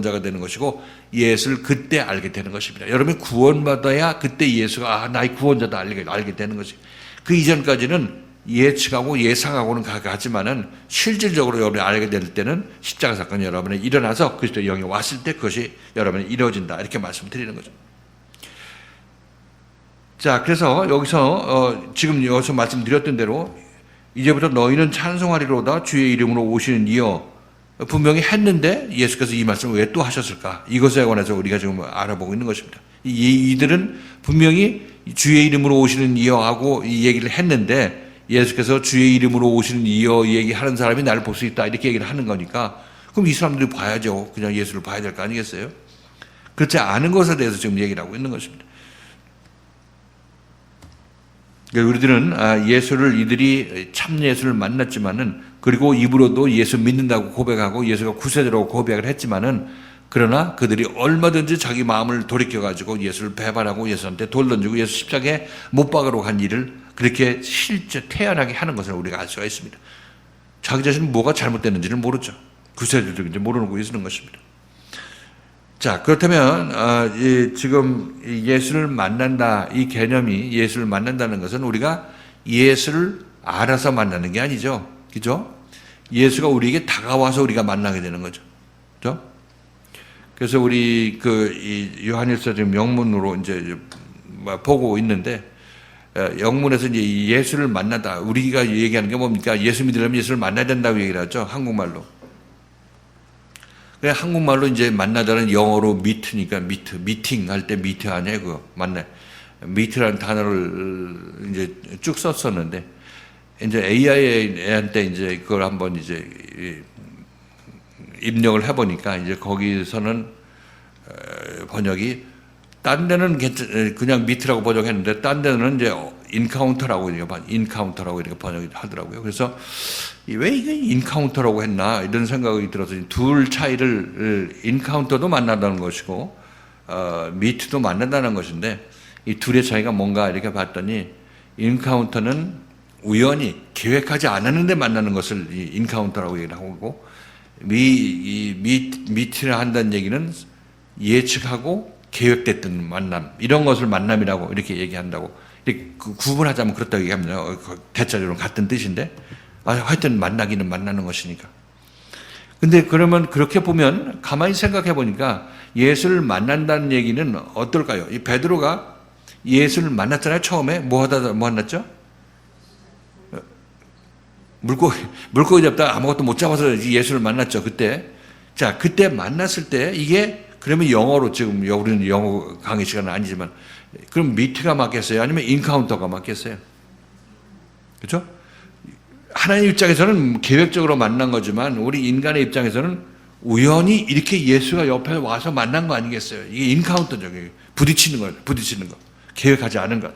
자가 되는 것이고 예수를 그때 알게 되는 것입니다. 여러분이 구원받아야 그때 예수가 나의 구원자다 알게 되는 것이. 그 이전까지는 예측하고 예상하고는 가지만은 실질적으로 여러분이 알게 될 때는 십자가 사건이 여러분에 일어나서 그리스도의 영이 왔을 때 그것이 여러분에 이루어진다 이렇게 말씀드리는 거죠. 자, 그래서 여기서 지금 여기서 말씀드렸던 대로 이제부터 너희는 찬송하리로다 주의 이름으로 오시는 이여 분명히 했는데 예수께서 이 말씀을 왜 또 하셨을까? 이것에 관해서 우리가 지금 알아보고 있는 것입니다. 이들은 분명히 주의 이름으로 오시는 이여 하고 이 얘기를 했는데 예수께서 주의 이름으로 오시는 이여 얘기하는 사람이 나를 볼 수 있다 이렇게 얘기를 하는 거니까 그럼 이 사람들이 봐야죠. 그냥 예수를 봐야 될 거 아니겠어요? 그렇지 않은 것에 대해서 지금 얘기를 하고 있는 것입니다. 우리들은 예수를 이들이 참 예수를 만났지만은 그리고 입으로도 예수 믿는다고 고백하고 예수가 구세주라고 고백을 했지만은 그러나 그들이 얼마든지 자기 마음을 돌이켜가지고 예수를 배반하고 예수한테 돌 던지고 예수 십자가에 못 박으러 간 일을 그렇게 실제 태연하게 하는 것을 우리가 알 수가 있습니다. 자기 자신은 뭐가 잘못됐는지를 모르죠. 구세주인지 모르고 있는 것입니다. 자, 그렇다면 지금 예수를 만난다 이 개념이 예수를 만난다는 것은 우리가 예수를 알아서 만나는 게 아니죠. 그죠? 예수가 우리에게 다가와서 우리가 만나게 되는 거죠. 그죠? 그래서 우리 이 요한일서 지금 영문으로 이제 보고 있는데 영문에서 이제 예수를 만나다 우리가 얘기하는 게 뭡니까? 예수 믿으려면 예수를 만나야 된다고 얘기를 하죠. 한국말로. 그래 한국말로 이제 만나다는 영어로 미트니까 미팅 할 때 미트 아니에요? 그거 만나. 미트라는 단어를 이제 쭉 썼었는데 이제 AI한테 이제 그걸 한번 이제 입력을 해보니까 이제 거기서는 번역이 딴 데는 그냥 미트라고 번역했는데 딴 데는 이제 인카운터라고 이렇게 번역이 하더라고요. 그래서 왜 이게 인카운터라고 했나 이런 생각이 들어서 둘 차이를 인카운터도 만나다는 것이고 미트도 만난다는 것인데 이 둘의 차이가 뭔가 이렇게 봤더니 인카운터는 우연히 계획하지 않았는데 만나는 것을 이 인카운터라고 얘기를 하고 미트를 한다는 얘기는 예측하고 계획됐던 만남 이런 것을 만남이라고 이렇게 얘기한다고 이렇게 구분하자면 그렇다고 얘기합니다. 대자적으로 같은 뜻인데 하여튼 만나기는 만나는 것이니까. 근데 그러면 그렇게 보면 가만히 생각해 보니까 예수를 만난다는 얘기는 어떨까요? 이 베드로가 예수를 만났잖아요. 처음에 뭐 만났죠? 물고기 잡다가 아무것도 못 잡아서 예수를 만났죠. 그때. 자, 그때 만났을 때 이게 그러면 영어로 지금 우리는 영어 강의 시간은 아니지만 그럼 미트가 맞겠어요? 아니면 인카운터가 맞겠어요? 그렇죠? 하나님 입장에서는 계획적으로 만난 거지만 우리 인간의 입장에서는 우연히 이렇게 예수가 옆에 와서 만난 거 아니겠어요? 이게 인카운터죠. 부딪히는 거예요. 부딪히는 거. 계획하지 않은 것.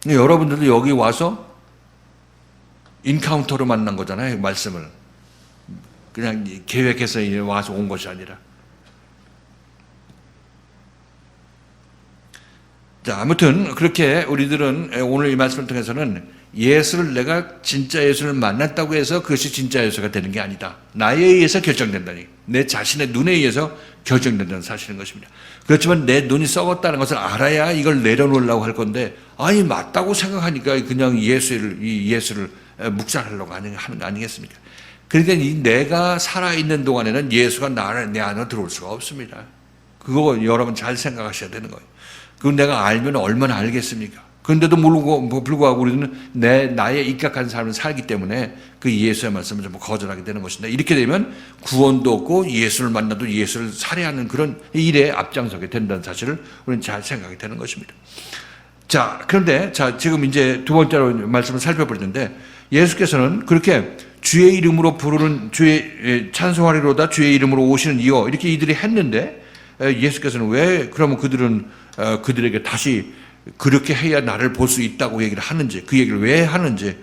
여러분들도 여기 와서 인카운터로 만난 거잖아요. 말씀을. 그냥 계획해서 와서 온 것이 아니라. 자, 아무튼 그렇게 우리들은 오늘 이 말씀을 통해서는 예수를 내가 진짜 예수를 만났다고 해서 그것이 진짜 예수가 되는 게 아니다. 나에 의해서 결정된다니. 내 자신의 눈에 의해서 결정된다는 사실인 것입니다. 그렇지만 내 눈이 썩었다는 것을 알아야 이걸 내려놓으려고 할 건데 아니 맞다고 생각하니까 그냥 예수를 묵살하려고 하는 거 아니겠습니까? 그러니까 이 내가 살아있는 동안에는 예수가 내 안으로 들어올 수가 없습니다. 그거 여러분 잘 생각하셔야 되는 거예요. 그건 내가 알면 얼마나 알겠습니까? 그런데도 불구하고 우리는 나에 입각한 삶을 살기 때문에 그 예수의 말씀을 전부 거절하게 되는 것인데 이렇게 되면 구원도 없고 예수를 만나도 예수를 살해하는 그런 일에 앞장서게 된다는 사실을 우리는 잘 생각이 되는 것입니다. 자, 그런데 지금 이제 두 번째로 말씀을 살펴볼 텐데 예수께서는 그렇게 주의 이름으로 부르는 찬송하리로다 주의 이름으로 오시는 이여 이렇게 이들이 했는데 예수께서는 왜 그러면 그들에게 다시 그렇게 해야 나를 볼 수 있다고 얘기를 하는지 그 얘기를 왜 하는지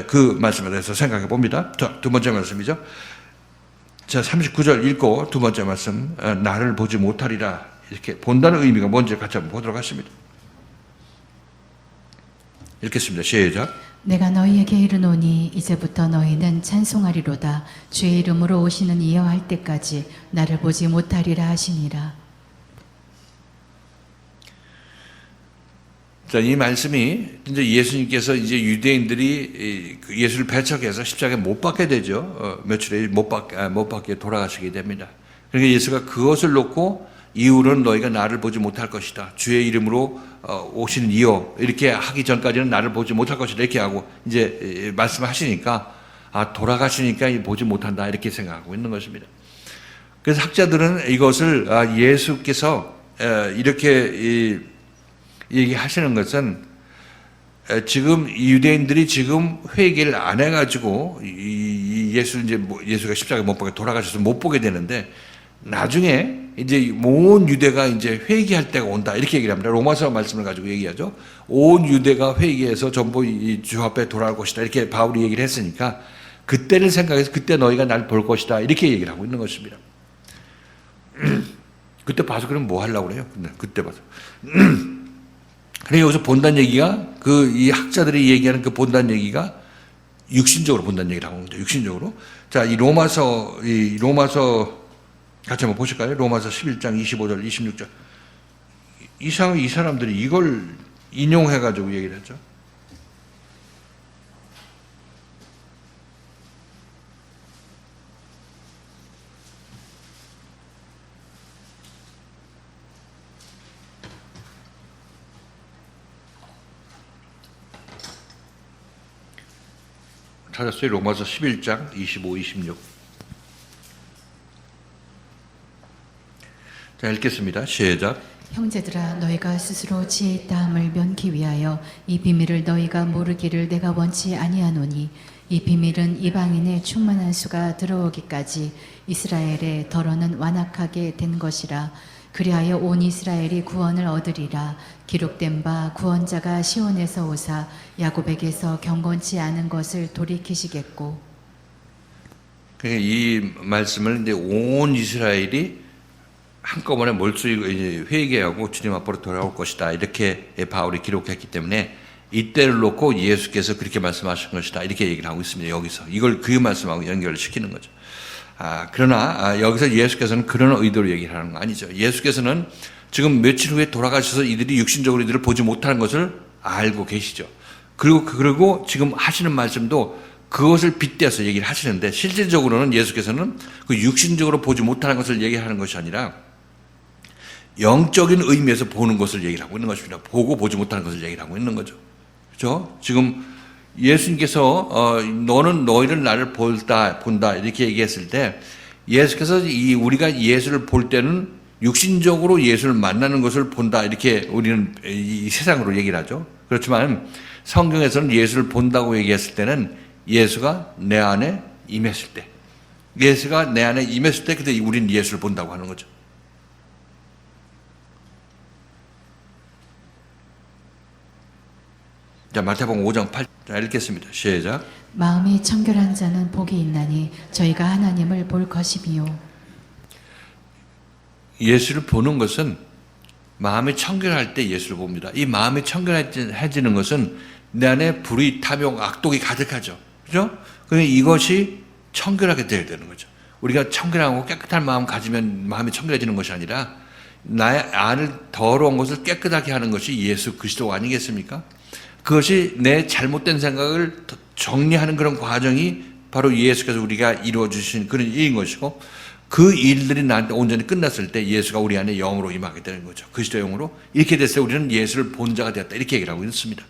그 말씀에 대해서 생각해 봅니다. 두 번째 말씀이죠. 자, 39절 읽고 두 번째 말씀 나를 보지 못하리라 이렇게 본다는 의미가 뭔지 같이 한번 보도록 하겠습니다. 읽겠습니다. 시작. 내가 너희에게 이르노니 이제부터 너희는 찬송하리로다 주의 이름으로 오시는 이여 할 때까지 나를 보지 못하리라 하시니라. 자, 이 말씀이 이제 예수님께서 이제 유대인들이 예수를 배척해서 십자가에 못 박게 되죠. 며칠에 못 박게 돌아가시게 됩니다. 그러니까 예수가 그것을 놓고 이후로는 너희가 나를 보지 못할 것이다. 주의 이름으로 오시는 이여 이렇게 하기 전까지는 나를 보지 못할 것이다. 이렇게 하고 이제 말씀하시니까 돌아가시니까 보지 못한다. 이렇게 생각하고 있는 것입니다. 그래서 학자들은 이것을 예수께서 이렇게 얘기하시는 것은 지금 유대인들이 지금 회개를 안 해가지고 예수가 십자가에 못 박혀 돌아가셔서 못 보게 되는데 나중에 이제 온 유대가 이제 회개할 때가 온다 이렇게 얘기를 합니다. 로마서 말씀을 가지고 얘기하죠. 온 유대가 회개해서 전부 이 주 앞에 돌아올 것이다 이렇게 바울이 얘기를 했으니까 그때를 생각해서 그때 너희가 날 볼 것이다 이렇게 얘기를 하고 있는 것입니다. 그때 봐서 그럼 뭐 하려고 그래요? 그때 봐서. 그래 여기서 본다는 얘기가 이 학자들이 얘기하는 그 본다는 얘기가 육신적으로 본다는 얘기를 하고 있습니다. 육신적으로. 자, 이 로마서 같이 한번 보실까요? 로마서 11장 25절 26절. 이 사람들이 이걸 인용해가지고 얘기를 하죠. 찾았어요? 로마서 11장 25, 26. 자, 읽겠습니다. 시작. 형제들아 너희가 스스로 지혜 있다함을 면기 위하여 이 비밀을 너희가 모르기를 내가 원치 아니하노니 이 비밀은 이방인의 충만한 수가 들어오기까지 이스라엘의 덜어는 완악하게 된 것이라. 그리하여 온 이스라엘이 구원을 얻으리라. 기록된 바 구원자가 시온에서 오사 야곱에게서 경건치 않은 것을 돌이키시겠고. 그러니까 이 말씀을 이제 온 이스라엘이 한꺼번에 몰수히 회개하고 주님 앞으로 돌아올 것이다. 이렇게 바울이 기록했기 때문에 이때를 놓고 예수께서 그렇게 말씀하신 것이다. 이렇게 얘기를 하고 있습니다. 여기서. 이걸 그 말씀하고 연결을 시키는 거죠. 그러나 여기서 예수께서는 그런 의도로 얘기를 하는 거 아니죠. 예수께서는 지금 며칠 후에 돌아가셔서 이들이 육신적으로 이들을 보지 못하는 것을 알고 계시죠. 그리고 지금 하시는 말씀도 그것을 빗대서 얘기를 하시는데 실질적으로는 예수께서는 그 육신적으로 보지 못하는 것을 얘기하는 것이 아니라 영적인 의미에서 보는 것을 얘기를 하고 있는 것입니다. 보고 보지 못하는 것을 얘기를 하고 있는 거죠. 그렇죠? 지금 예수님께서 너는 너희를 나를 본다 이렇게 얘기했을 때 예수께서 우리가 예수를 볼 때는 육신적으로 예수를 만나는 것을 본다 이렇게 우리는 이 세상으로 얘기를 하죠. 그렇지만 성경에서는 예수를 본다고 얘기했을 때는 예수가 내 안에 임했을 때, 예수가 내 안에 임했을 때 그때 우리는 예수를 본다고 하는 거죠. 자, 마태복음 5장 8절 읽겠습니다. 시작. 마음이 청결한 자는 복이 있나니 저희가 하나님을 볼 것이미요. 예수를 보는 것은 마음이 청결할 때 예수를 봅니다. 이 마음이 청결해지는 것은 내 안에 불의, 탐욕, 악독이 가득하죠. 그죠? 그러니 이것이 청결하게 되어야 되는 거죠. 우리가 청결하고 깨끗한 마음 가지면 마음이 청결해지는 것이 아니라 나의 안을 더러운 것을 깨끗하게 하는 것이 예수 그리스도 아니겠습니까? 그것이 내 잘못된 생각을 정리하는 그런 과정이 바로 예수께서 우리가 이루어 주신 그런 일인 것이고 그 일들이 나한테 온전히 끝났을 때 예수가 우리 안에 영으로 임하게 되는 거죠. 그리스도 영으로. 이렇게 됐을 때 우리는 예수를 본 자가 되었다. 이렇게 얘기를 하고 있습니다.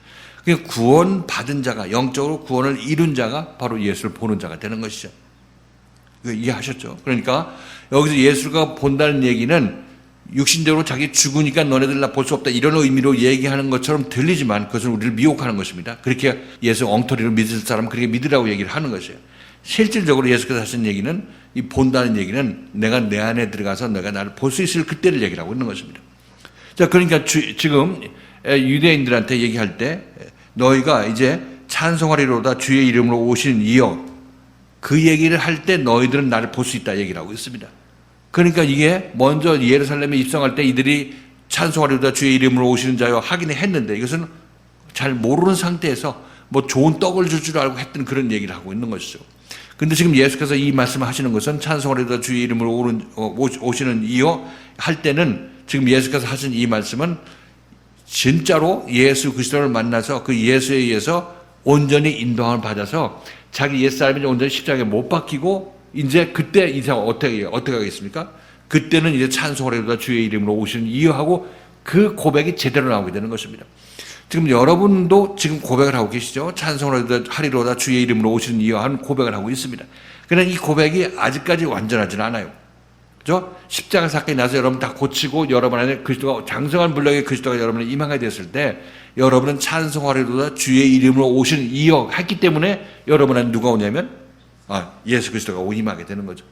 그러니까 구원 받은 자가, 영적으로 구원을 이룬 자가 바로 예수를 보는 자가 되는 것이죠. 이해하셨죠? 그러니까 여기서 예수가 본다는 얘기는 육신적으로 자기 죽으니까 너네들 나 볼 수 없다 이런 의미로 얘기하는 것처럼 들리지만 그것은 우리를 미혹하는 것입니다. 그렇게 예수 엉터리로 믿을 사람은 그렇게 믿으라고 얘기를 하는 것이에요. 실질적으로 예수께서 하신 얘기는 이 본다는 얘기는 내가 내 안에 들어가서 내가 나를 볼 수 있을 그때를 얘기를 하고 있는 것입니다. 자, 그러니까 지금 유대인들한테 얘기할 때 너희가 이제 찬송하리로다 주의 이름으로 오신 이여 그 얘기를 할 때 너희들은 나를 볼 수 있다 얘기를 하고 있습니다. 그러니까 이게 먼저 예루살렘에 입성할 때 이들이 찬송하리로다 주의 이름으로 오시는 자여 하긴 했는데 이것은 잘 모르는 상태에서 뭐 좋은 떡을 줄 줄 알고 했던 그런 얘기를 하고 있는 것이죠. 근데 지금 예수께서 이 말씀을 하시는 것은 찬송하리로다 주의 이름으로 오시는 이여 할 때는 지금 예수께서 하신 이 말씀은 진짜로 예수 그리스도를 만나서 그 예수에 의해서 온전히 인도함을 받아서 자기 옛사람이 온전히 십자가에 못 박히고 이제 그때 이 사람 어떻게 하겠습니까? 그때는 이제 찬송하리로다 주의 이름으로 오시는 이여 하고 그 고백이 제대로 나오게 되는 것입니다. 지금 여러분도 지금 고백을 하고 계시죠? 찬송하리로다 주의 이름으로 오시는 이여 하는 고백을 하고 있습니다. 그러나 이 고백이 아직까지 완전하지는 않아요. 그죠? 십자가 사건이 나서 여러분 다 고치고 여러분 안에 그리스도가 장성한 분량의 그리스도가 여러분에 임하게 됐을 때 여러분은 찬송하리로다 주의 이름으로 오시는 이여 했기 때문에 여러분 안에 누가 오냐면 예수 그리스도가 임하게 되는 거죠.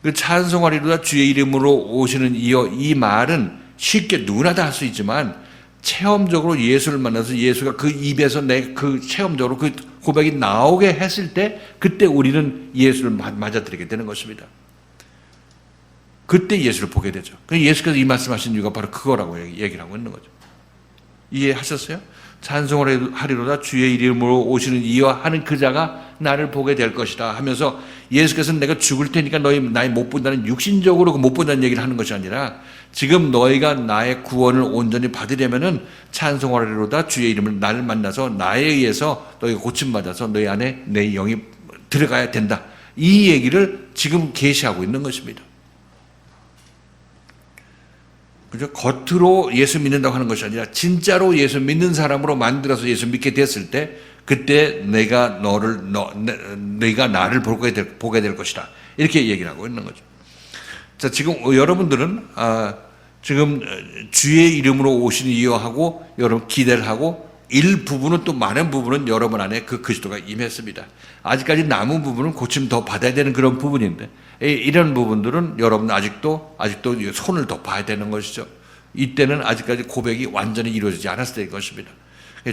그 찬송하리로다 주의 이름으로 오시는 이여 이 말은 쉽게 누구나 다 할 수 있지만 체험적으로 예수를 만나서 예수가 그 입에서 그 체험적으로 그 고백이 나오게 했을 때 그때 우리는 예수를 맞아들이게 되는 것입니다. 그때 예수를 보게 되죠. 예수께서 이 말씀하신 이유가 바로 그거라고 얘기를 하고 있는 거죠. 이해하셨어요? 찬송하리로다 주의 이름으로 오시는 이여 하는 그 자가 나를 보게 될 것이다 하면서 예수께서는 내가 죽을 테니까 너희 나의 못 본다는 육신적으로 못 본다는 얘기를 하는 것이 아니라 지금 너희가 나의 구원을 온전히 받으려면은 찬송하리로다 주의 이름을 나를 만나서 나에 의해서 너희가 고침받아서 너희 안에 내 영이 들어가야 된다. 이 얘기를 지금 계시하고 있는 것입니다. 그죠? 겉으로 예수 믿는다고 하는 것이 아니라 진짜로 예수 믿는 사람으로 만들어서 예수 믿게 됐을 때 그때 내가 나를 보게 될 것이다. 이렇게 얘기를 하고 있는 거죠. 자, 지금 여러분들은 지금 주의 이름으로 오신 이여 하고 여러분 기대를 하고 일부분은 또 많은 부분은 여러분 안에 그 그리스도가 임했습니다. 아직까지 남은 부분은 고침 더 받아야 되는 그런 부분인데 이런 부분들은 여러분 아직도 손을 더 봐야 되는 것이죠. 이때는 아직까지 고백이 완전히 이루어지지 않았을 때일 것입니다.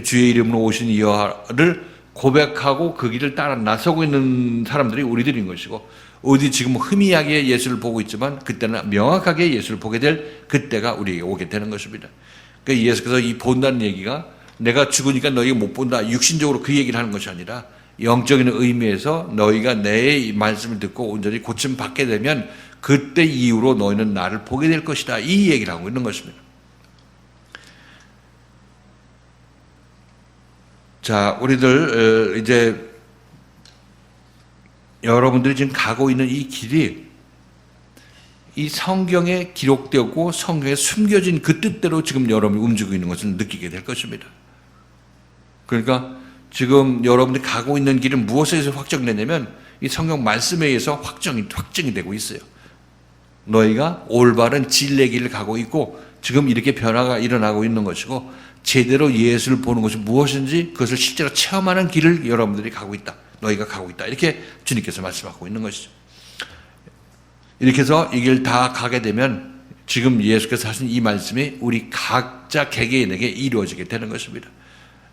주의 이름으로 오신 이여를 고백하고 그 길을 따라 나서고 있는 사람들이 우리들인 것이고, 어디 지금 희미하게 예수를 보고 있지만 그때는 명확하게 예수를 보게 될 그때가 우리에게 오게 되는 것입니다. 그러니까 예수께서 이 본다는 얘기가 내가 죽으니까 너희가 못 본다, 육신적으로 그 얘기를 하는 것이 아니라 영적인 의미에서 너희가 내 말씀을 듣고 온전히 고침 받게 되면 그때 이후로 너희는 나를 보게 될 것이다, 이 얘기를 하고 있는 것입니다. 자, 우리들 이제 여러분들이 지금 가고 있는 이 길이 이 성경에 기록되고 성경에 숨겨진 그 뜻대로 지금 여러분이 움직이고 있는 것을 느끼게 될 것입니다. 그러니까 지금 여러분들이 가고 있는 길은 무엇에 의해서 확정되냐면 이 성경 말씀에 의해서 확정이 되고 있어요. 너희가 올바른 진리의 길을 가고 있고 지금 이렇게 변화가 일어나고 있는 것이고 제대로 예수를 보는 것이 무엇인지 그것을 실제로 체험하는 길을 여러분들이 가고 있다. 너희가 가고 있다. 이렇게 주님께서 말씀하고 있는 것이죠. 이렇게 해서 이 길 다 가게 되면 지금 예수께서 하신 이 말씀이 우리 각자 개개인에게 이루어지게 되는 것입니다.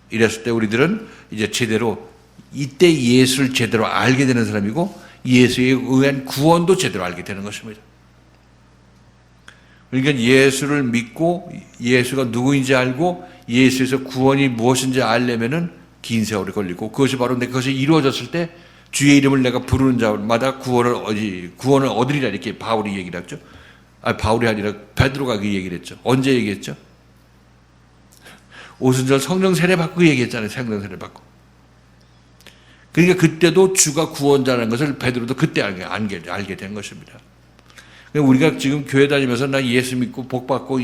이랬을 때 우리들은 이제 제대로 이때 예수를 제대로 알게 되는 사람이고 예수에 의한 구원도 제대로 알게 되는 것입니다. 그러니까 예수를 믿고 예수가 누구인지 알고 예수에서 구원이 무엇인지 알려면은 긴 세월이 걸리고 그것이 바로 그것이 이루어졌을 때 주의 이름을 내가 부르는 자마다 구원을 얻으리라 이렇게 바울이 얘기를 했죠. 바울이 아니라 베드로가 그 얘기를 했죠. 언제 얘기했죠? 오순절 성령 세례 받고 얘기했잖아요. 성령 세례 받고. 그러니까 그때도 주가 구원자라는 것을 베드로도 그때 알게 된 것입니다. 우리가 지금 교회 다니면서 나 예수 믿고 복 받고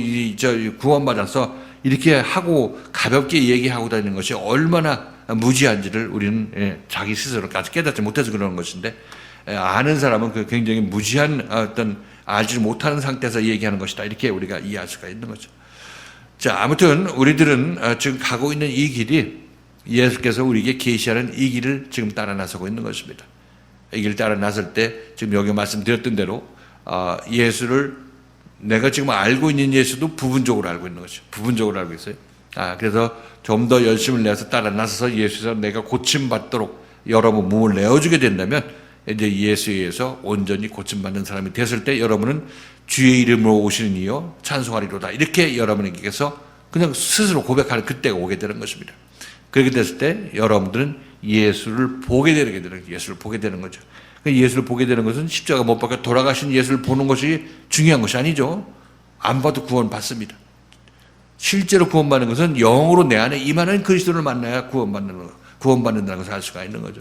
구원 받아서 이렇게 하고 가볍게 얘기하고 다니는 것이 얼마나 무지한지를 우리는 자기 스스로까지 깨닫지 못해서 그러는 것인데, 아는 사람은 그 굉장히 무지한 어떤 알지 못하는 상태에서 얘기하는 것이다, 이렇게 우리가 이해할 수가 있는 거죠. 자, 아무튼 우리들은 지금 가고 있는 이 길이 예수께서 우리에게 계시하는 이 길을 지금 따라 나서고 있는 것입니다. 이 길을 따라 나설 때 지금 여기 말씀드렸던 대로 예수를 내가 지금 알고 있는 예수도 부분적으로 알고 있는 거죠. 부분적으로 알고 있어요. 그래서 좀 더 열심을 내서 따라 나서서 예수에서 내가 고침받도록 여러분 몸을 내어주게 된다면 이제 예수에 의해서 온전히 고침받는 사람이 됐을 때 여러분은 주의 이름으로 오시는 이여 찬송하리로다, 이렇게 여러분에게서 그냥 스스로 고백하는 그때가 오게 되는 것입니다. 그렇게 됐을 때 여러분들은 예수를 보게 되는 거죠. 예수를 보게 되는 것은 십자가 못 박혀 돌아가신 예수를 보는 것이 중요한 것이 아니죠. 안 봐도 구원 받습니다. 실제로 구원받는 것은 영으로 내 안에 임하는 그리스도를 만나야 구원받는다는 것을 알 수가 있는 거죠.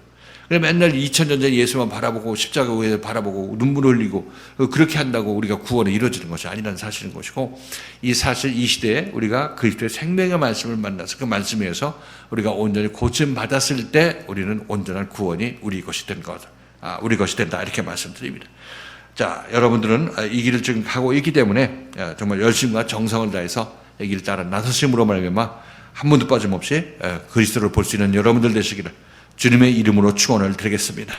맨날 2000년 전 예수만 바라보고 십자가 위에 바라보고 눈물 흘리고 그렇게 한다고 우리가 구원이 이루어지는 것이 아니라는 사실인 것이고, 이 사실 이 시대에 우리가 그리스도의 생명의 말씀을 만나서 그 말씀에 의해서 우리가 온전히 고침 받았을 때 우리는 온전한 구원이 우리 것이 된 거다. 우리 것이 된다, 이렇게 말씀드립니다. 자, 여러분들은 이 길을 지금 가고 있기 때문에 정말 열심과 정성을 다해서 이 길을 따라 나서심으로 말미암아 한 번도 빠짐없이 그리스도를 볼 수 있는 여러분들 되시기를 주님의 이름으로 축원을 드리겠습니다.